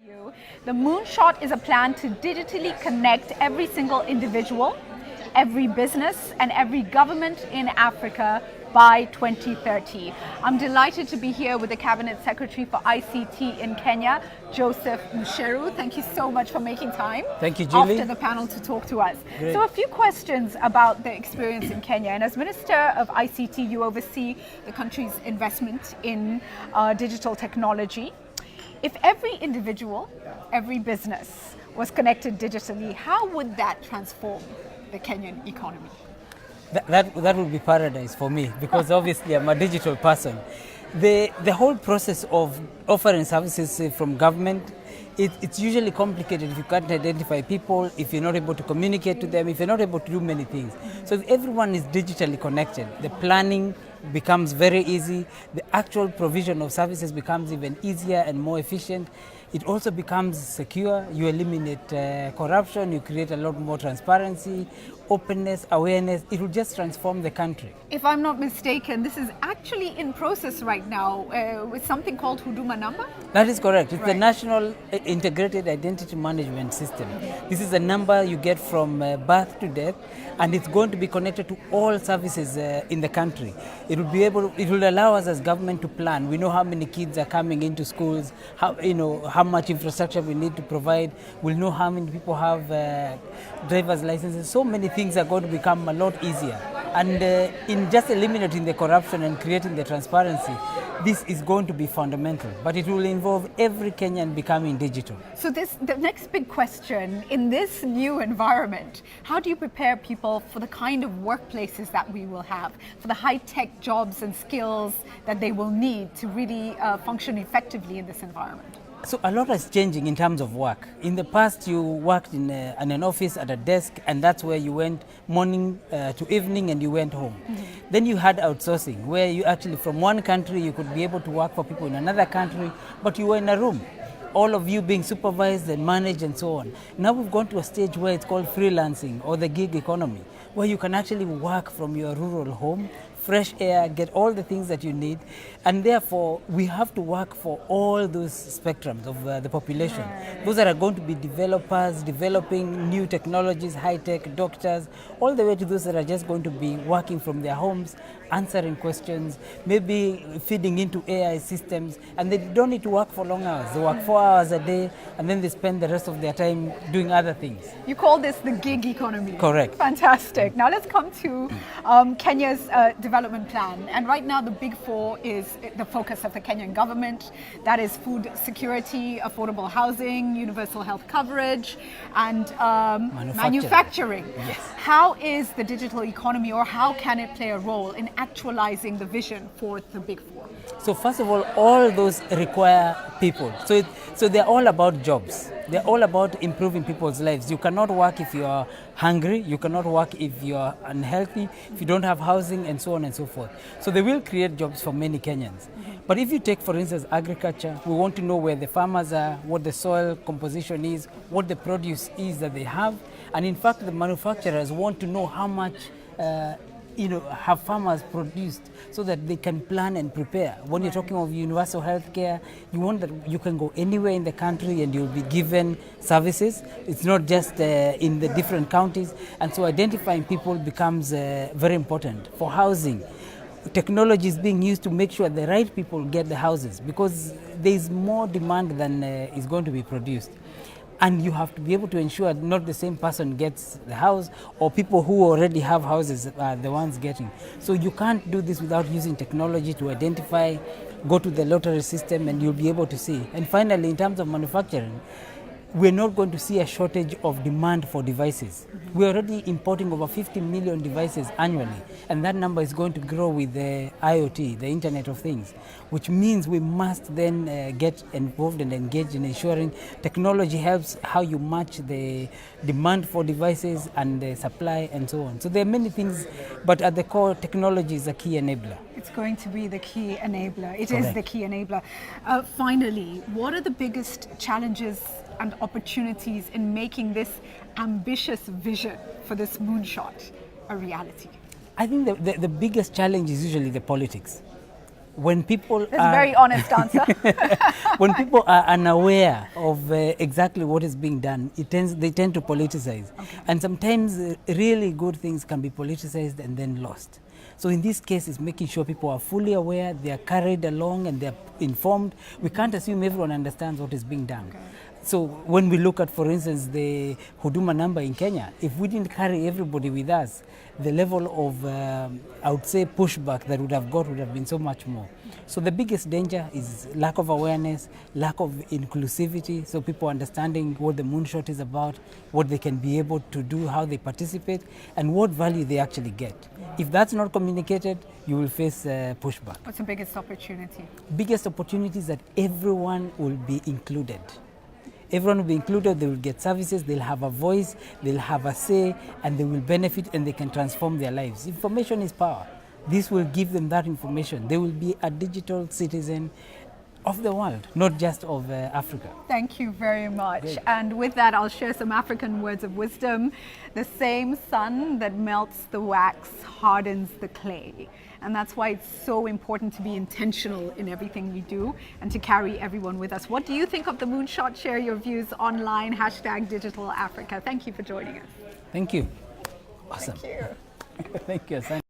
The Moonshot is a plan to digitally connect every single individual, every business, and every government in Africa by 2030. I'm delighted to be here with the Cabinet Secretary for ICT in Kenya, Joseph Musheru. Thank you so much for making time. Thank you, Julie. After the panel to talk to us. Great. So a few questions about the experience in Kenya. And as Minister of ICT, you oversee the country's investment in digital technology. If every individual, every business was connected digitally, how would that transform the Kenyan economy? That would be paradise for me, because obviously I'm a digital person. The whole process of offering services from government, it's usually complicated if you can't identify people, if you're not able to communicate to them, if you're not able to do many things. So if everyone is digitally connected, the planning becomes very easy, the actual provision of services becomes even easier and more efficient. It also becomes secure, you eliminate corruption, you create a lot more transparency, openness, awareness. It will just transform the country. If I'm not mistaken, this is actually in process right now with something called Huduma Number? That is correct. It's Right. the National Integrated Identity Management System. This is a number you get from birth to death, and it's going to be connected to all services in the country. It will allow us as government to plan. We know how many kids are coming into schools, how much infrastructure we need to provide. We'll know how many people have driver's licenses. So many things are going to become a lot easier. And in just eliminating the corruption and creating the transparency, this is going to be fundamental. But it will involve every Kenyan becoming digital. So the next big question, in this new environment, how do you prepare people for the kind of workplaces that we will have, for the high-tech jobs and skills that they will need to really function effectively in this environment? So a lot is changing in terms of work. In the past, you worked in an office at a desk, and that's where you went morning to evening and you went home. Mm-hmm. Then you had outsourcing, where you actually from one country, you could be able to work for people in another country, but you were in a room. All of you being supervised and managed and so on. Now we've gone to a stage where it's called freelancing or the gig economy, where you can actually work from your rural home, fresh air, get all the things that you need, and therefore we have to work for all those spectrums of the population. Right. Those that are going to be developers, developing new technologies, high-tech, doctors, all the way to those that are just going to be working from their homes, answering questions, maybe feeding into AI systems, and they don't need to work for long hours. They work 4 hours a day, and then they spend the rest of their time doing other things. You call this the gig economy. Correct. Fantastic. Now let's come to Kenya's development plan. And right now the big four is the focus of the Kenyan government. That is food security, affordable housing, universal health coverage, and manufacturing. Yes. How is the digital economy, or how can it play a role in actualizing the vision for the big four? So first of all those require people. So they're all about jobs. They're all about improving people's lives. You cannot work if you're hungry. You cannot work if you're unhealthy, if you don't have housing, and so on and so forth. So they will create jobs for many Kenyans. Mm-hmm. But if you take, for instance, agriculture, we want to know where the farmers are, what the soil composition is, what the produce is that they have. And in fact, the manufacturers want to know how much have farmers produced, so that they can plan and prepare. When you're talking of universal health care, you want that you can go anywhere in the country and you'll be given services. It's not just in the different counties. And so identifying people becomes very important. For housing, technology is being used to make sure the right people get the houses, because there is more demand than is going to be produced. And you have to be able to ensure not the same person gets the house, or people who already have houses are the ones getting. So you can't do this without using technology to identify, go to the lottery system, and you'll be able to see. And finally, in terms of manufacturing, we're not going to see a shortage of demand for devices. Mm-hmm. We're already importing over 50 million devices annually, and that number is going to grow with the IoT, the Internet of Things, which means we must then get involved and engage in ensuring technology helps how you match the demand for devices and the supply and so on. So there are many things, but at the core, technology is a key enabler. It's going to be the key enabler. It Correct. is the key enabler. Finally, what are the biggest challenges and opportunities in making this ambitious vision for this moonshot a reality? I think the biggest challenge is usually the politics. when people That's a very honest answer. when people are unaware of exactly what is being done, they tend to politicize. Okay. And sometimes really good things can be politicized and then lost. So in this case, it's making sure people are fully aware, they are carried along and they are informed. We can't assume everyone understands what is being done. Okay. So when we look at, for instance, the Huduma number in Kenya, if we didn't carry everybody with us, the level of, I would say, pushback that would have been so much more. So the biggest danger is lack of awareness, lack of inclusivity, so people understanding what the moonshot is about, what they can be able to do, how they participate, and what value they actually get. If that's not communicated, you will face pushback. What's the biggest opportunity? Biggest opportunity is that everyone will be included. Everyone will be included, they will get services, they'll have a voice, they'll have a say, and they will benefit and they can transform their lives. Information is power. This will give them that information. They will be a digital citizen of the world, not just of Africa. Thank you very much. Great. And with that, I'll share some African words of wisdom. The same sun that melts the wax hardens the clay. And that's why it's so important to be intentional in everything we do and to carry everyone with us. What do you think of the moonshot? Share your views online, #DigitalAfrica. Thank you for joining us. Thank you. Awesome. Thank you. Thank you.